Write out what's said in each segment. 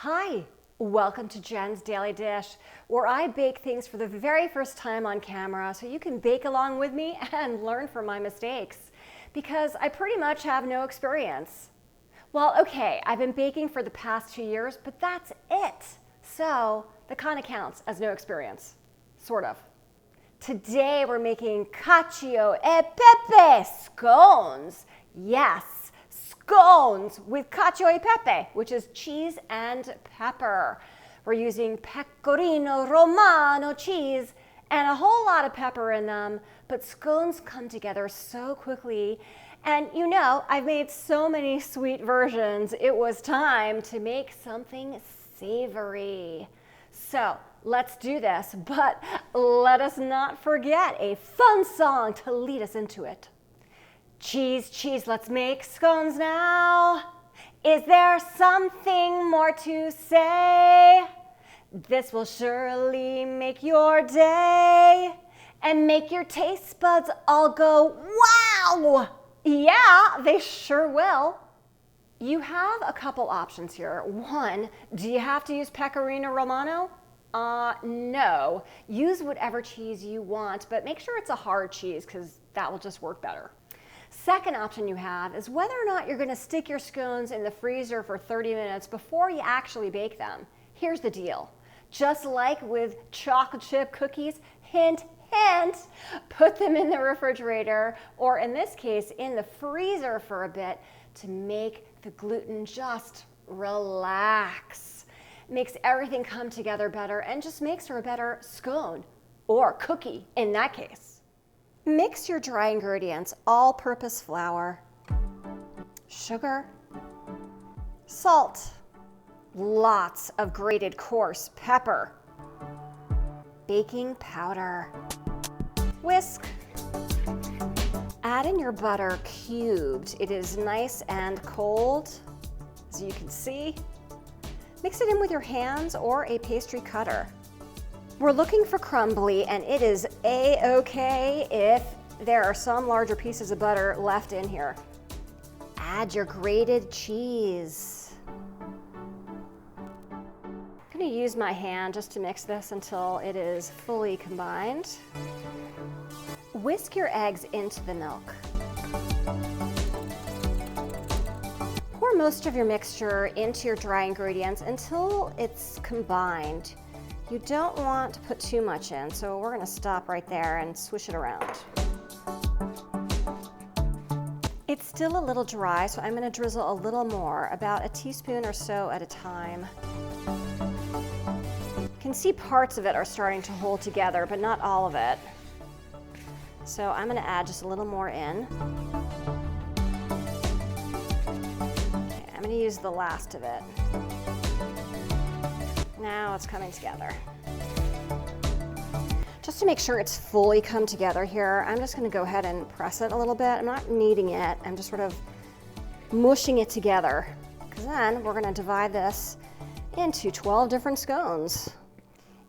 Hi, welcome to Jen's Daily Dish, where I bake things for the very first time on camera so you can bake along with me and learn from my mistakes, because I pretty much have no experience. Well, okay, I've been baking for the past 2 years, but that's it. So that kind of counts as no experience, sort of. Today we're making Cacio e Pepe Scones. Yes, scones with cacio e pepe, which is cheese and pepper. We're using pecorino romano cheese and a whole lot of pepper in them, but scones come together so quickly. And you know, I've made so many sweet versions, it was time to make something savory. So let's do this, but let us not forget a fun song to lead us into it. Cheese, cheese, let's make scones now. Is there something more to say? This will surely make your day and make your taste buds all go, wow! Yeah, they sure will. You have a couple options here. One, do you have to use pecorino romano? No. Use whatever cheese you want, but make sure it's a hard cheese because that will just work better. Second option you have is whether or not you're going to stick your scones in the freezer for 30 minutes before you actually bake them. Here's the deal. Just like with chocolate chip cookies, hint, hint, put them in the refrigerator, or in this case, in the freezer for a bit to make the gluten just relax. Makes everything come together better and just makes for a better scone, or cookie in that case. Mix your dry ingredients, all-purpose flour, sugar, salt, lots of grated coarse pepper, baking powder, whisk. Add in your butter cubed. It is nice and cold, as you can see. Mix it in with your hands or a pastry cutter. We're looking for crumbly, and it is a-okay if there are some larger pieces of butter left in here. Add your grated cheese. I'm going to use my hand just to mix this until it is fully combined. Whisk your eggs into the milk. Pour most of your mixture into your dry ingredients until it's combined. You don't want to put too much in, so we're going to stop right there and swish it around. It's still a little dry, so I'm going to drizzle a little more, about a teaspoon or so at a time. You can see parts of it are starting to hold together, but not all of it. So I'm going to add just a little more in. Okay, I'm going to use the last of it. Now it's coming together. Just to make sure it's fully come together here, I'm just going to go ahead and press it a little bit. I'm not kneading it, I'm just sort of mushing it together, because then we're going to divide this into 12 different scones.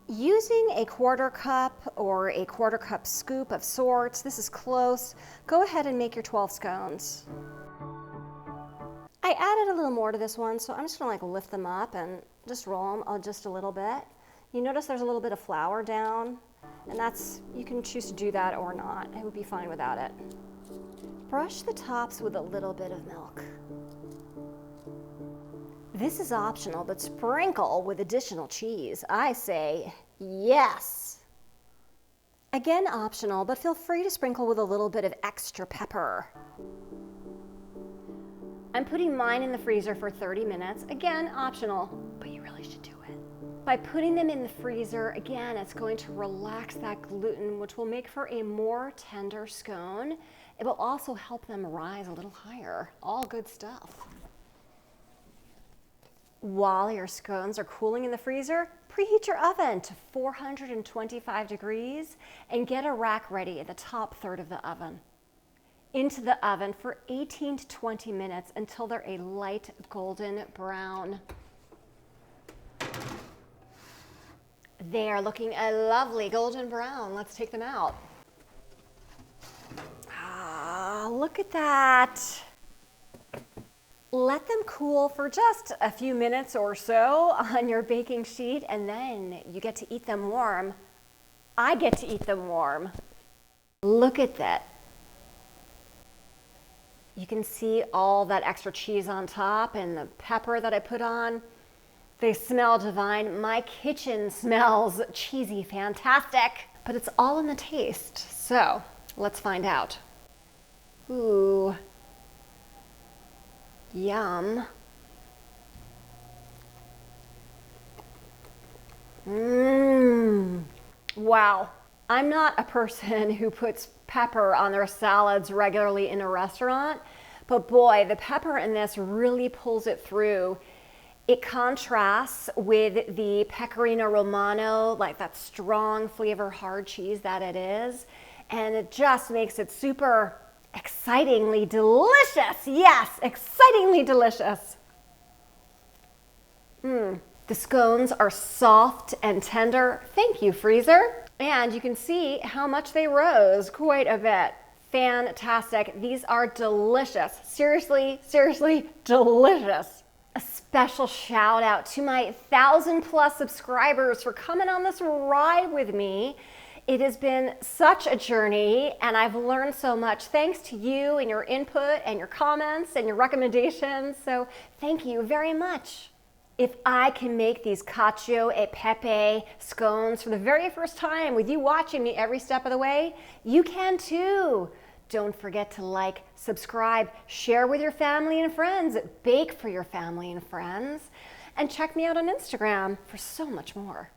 Using a 1/4 cup or a 1/4 cup scoop of sorts, this is close, go ahead and make your 12 scones. I added a little more to this one, so I'm just going to lift them up and just roll them just a little bit. You notice there's a little bit of flour down, and you can choose to do that or not. I would be fine without it. Brush the tops with a little bit of milk. This is optional, but sprinkle with additional cheese. I say yes. Again, optional, but feel free to sprinkle with a little bit of extra pepper. I'm putting mine in the freezer for 30 minutes. Again, optional, but you really should do it. By putting them in the freezer, again, it's going to relax that gluten, which will make for a more tender scone. It will also help them rise a little higher. All good stuff. While your scones are cooling in the freezer, preheat your oven to 425 degrees and get a rack ready in the top third of the oven. Into the oven for 18 to 20 minutes until they're a light golden brown. They are looking a lovely golden brown. Let's take them out. Ah, look at that. Let them cool for just a few minutes or so on your baking sheet, and then you get to eat them warm. I get to eat them warm. Look at that. You can see all that extra cheese on top and the pepper that I put on. They smell divine. My kitchen smells cheesy fantastic, but it's all in the taste. So let's find out. Ooh, yum. Mmm, wow. I'm not a person who puts pepper on their salads regularly in a restaurant, but boy, the pepper in this really pulls it through. It contrasts with the Pecorino Romano, like that strong flavor hard cheese that it is, and it just makes it super excitingly delicious. Yes, excitingly delicious. The scones are soft and tender. Thank you, freezer. And you can see how much they rose, quite a bit. Fantastic. These are delicious. Seriously, seriously delicious. A special shout out to my 1,000+ subscribers for coming on this ride with me. It has been such a journey, and I've learned so much thanks to you and your input and your comments and your recommendations. So thank you very much. If I can make these Cacio e Pepe scones for the very first time with you watching me every step of the way, you can too. Don't forget to like, subscribe, share with your family and friends, bake for your family and friends, and check me out on Instagram for so much more.